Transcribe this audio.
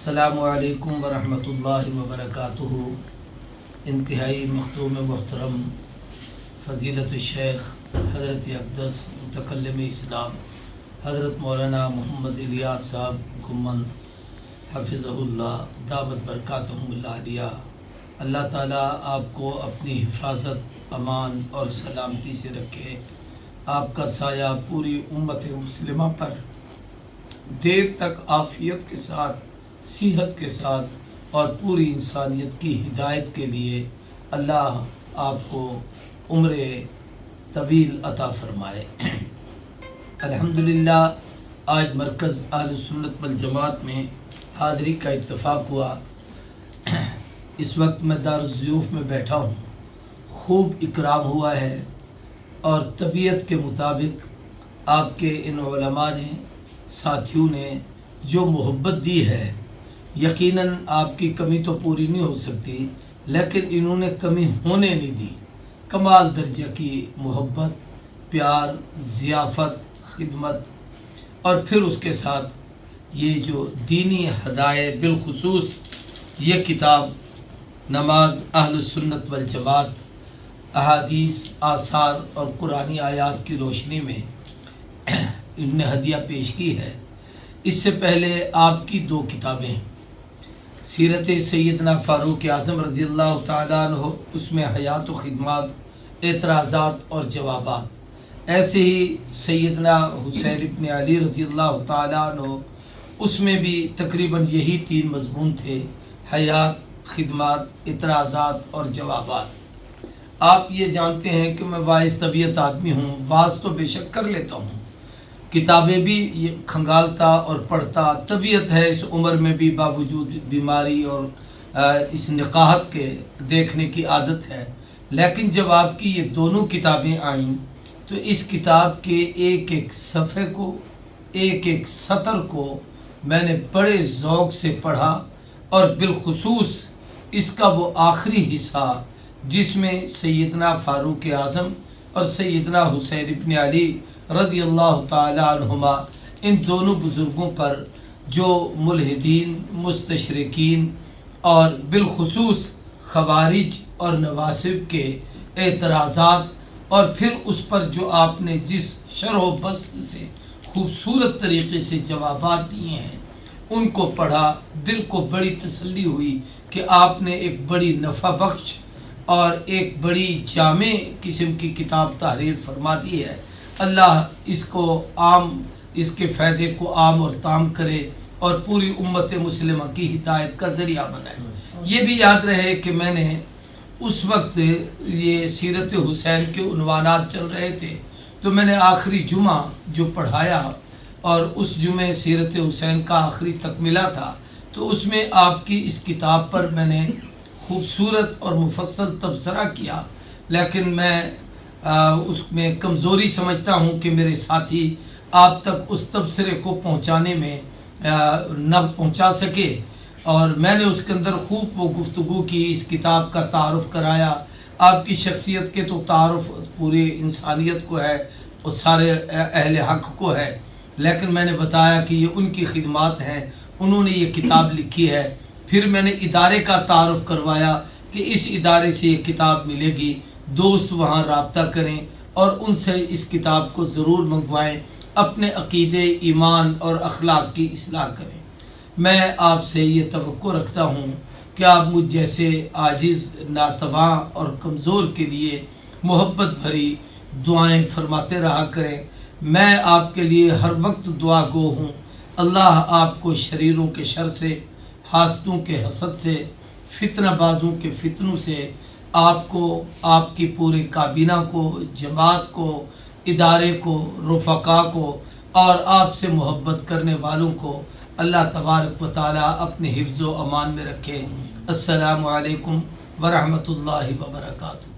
السلام علیکم ورحمۃ اللہ وبرکاتہ۔ انتہائی مختوم محترم فضیلت الشیخ حضرت اقدس متکلم اسلام حضرت مولانا محمد الیاس صاحب گمن حفظہ اللہ دامت برکاتہم العالیہ، اللہ تعالیٰ آپ کو اپنی حفاظت، امان اور سلامتی سے رکھے۔ آپ کا سایہ پوری امت مسلمہ پر دیر تک عافیت کے ساتھ، صحت کے ساتھ اور پوری انسانیت کی ہدایت کے لیے اللہ آپ کو عمر طویل عطا فرمائے۔ الحمدللہ آج مرکز اہل سنت والجماعت میں حاضری کا اتفاق ہوا۔ اس وقت میں دارالضیوف میں بیٹھا ہوں، خوب اکرام ہوا ہے اور طبیعت کے مطابق آپ کے ان علماء نے، ساتھیوں نے جو محبت دی ہے، یقیناً آپ کی کمی تو پوری نہیں ہو سکتی، لیکن انہوں نے کمی ہونے نہیں دی۔ کمال درجہ کی محبت، پیار، ضیافت، خدمت، اور پھر اس کے ساتھ یہ جو دینی ہدایت، بالخصوص یہ کتاب نماز اہل سنت والجماعت، احادیث، آثار اور قرآنی آیات کی روشنی میں انہوں نے ہدیہ پیش کی ہے۔ اس سے پہلے آپ کی دو کتابیں، سیرت سیدنا فاروق اعظم رضی اللہ تعالیٰ عنہ، اس میں حیات و خدمات، اعتراضات اور جوابات، ایسے ہی سیدنا حسین ابن علی رضی اللہ تعالیٰ عنہ، اس میں بھی تقریباً یہی تین مضمون تھے، حیات، خدمات، اعتراضات اور جوابات۔ آپ یہ جانتے ہیں کہ میں واعظ طبیعت آدمی ہوں، واعظ تو بے شک کر لیتا ہوں، کتابیں بھی کھنگالتا اور پڑھتا، طبیعت ہے اس عمر میں بھی باوجود بیماری اور اس نقاہت کے دیکھنے کی عادت ہے۔ لیکن جب آپ کی یہ دونوں کتابیں آئیں تو اس کتاب کے ایک ایک صفحے کو، ایک ایک سطر کو میں نے بڑے ذوق سے پڑھا، اور بالخصوص اس کا وہ آخری حصہ جس میں سیدنا فاروق اعظم اور سیدنا حسین ابن علی رضی اللہ تعالی عنہما، ان دونوں بزرگوں پر جو ملحدین، مستشرقین اور بالخصوص خوارج اور نواصب کے اعتراضات، اور پھر اس پر جو آپ نے جس شرح و بسط سے خوبصورت طریقے سے جوابات دیے ہیں، ان کو پڑھا، دل کو بڑی تسلی ہوئی کہ آپ نے ایک بڑی نفع بخش اور ایک بڑی جامع قسم کی کتاب تحریر فرما دی ہے۔ اللہ اس کو عام، اس کے فائدے کو عام اور تام کرے اور پوری امت مسلمہ کی ہدایت کا ذریعہ بنائے۔ یہ بھی یاد رہے کہ میں نے اس وقت یہ سیرت حسین کے عنوانات چل رہے تھے، تو میں نے آخری جمعہ جو پڑھایا، اور اس جمعے سیرت حسین کا آخری تکملہ تھا، تو اس میں آپ کی اس کتاب پر میں نے خوبصورت اور مفصل تبصرہ کیا، لیکن میں اس میں کمزوری سمجھتا ہوں کہ میرے ساتھی آپ تک اس تبصرے کو پہنچانے میں نہ پہنچا سکے، اور میں نے اس کے اندر خوب وہ گفتگو کی، اس کتاب کا تعارف کرایا۔ آپ کی شخصیت کے تو تعارف پوری انسانیت کو ہے اور سارے اہل حق کو ہے، لیکن میں نے بتایا کہ یہ ان کی خدمات ہیں، انہوں نے یہ کتاب لکھی ہے۔ پھر میں نے ادارے کا تعارف کروایا کہ اس ادارے سے یہ کتاب ملے گی، دوست وہاں رابطہ کریں اور ان سے اس کتاب کو ضرور منگوائیں، اپنے عقیدے، ایمان اور اخلاق کی اصلاح کریں۔ میں آپ سے یہ توقع رکھتا ہوں کہ آپ مجھ جیسے عاجز، ناتواں اور کمزور کے لیے محبت بھری دعائیں فرماتے رہا کریں۔ میں آپ کے لیے ہر وقت دعا گو ہوں۔ اللہ آپ کو شریروں کے شر سے، حاسدوں کے حسد سے، فتنہ بازوں کے فتنوں سے، آپ کو، آپ کی پورے کابینہ کو، جماعت کو، ادارے کو، رفقا کو اور آپ سے محبت کرنے والوں کو اللہ تبارک و تعالیٰ اپنے حفظ و امان میں رکھے۔ السلام علیکم ورحمۃ اللہ وبرکاتہ۔